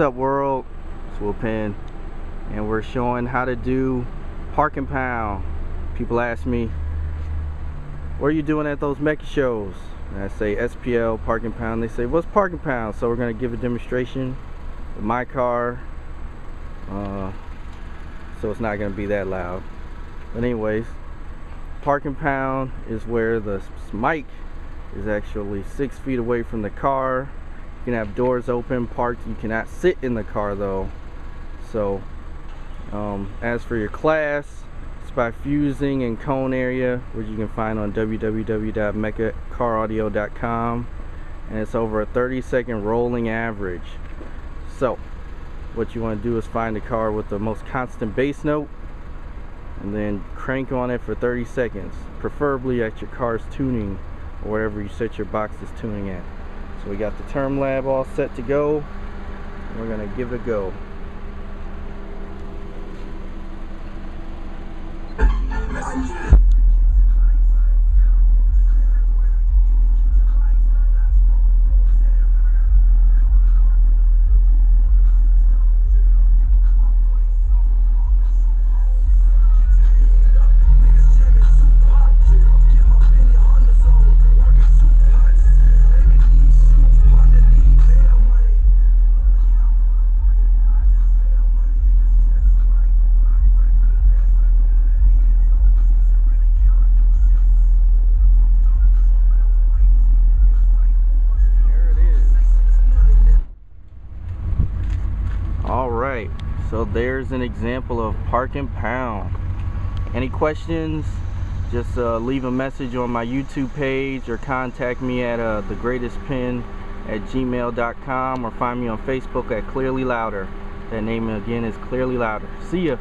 up, world? It's Will Penn, and we're showing how to do park and pound. People ask me, what are you doing at those Mecca shows? And I say SPL, park and pound. They say, what's park and pound? So we're going to give a demonstration with my car, so it's not going to be that loud. But anyways, park and pound is where the mic is actually 6 feet away from the car. You can have doors open, parked. You cannot sit in the car though. So as for your class, it's by Fusing and Cone area, which you can find on www.meccacaraudio.com, and it's over a 30-second rolling average. So what you want to do is find a car with the most constant bass note and then crank on it for 30 seconds, preferably at your car's tuning or wherever you set your box's tuning at. So we got the Term Lab all set to go. We're gonna give it a go. Alright, so there's an example of park and pound. Any questions, just leave a message on my YouTube page or contact me at thegreatestpen@gmail.com, or find me on Facebook at Clearly Louder. That name again is Clearly Louder. See ya.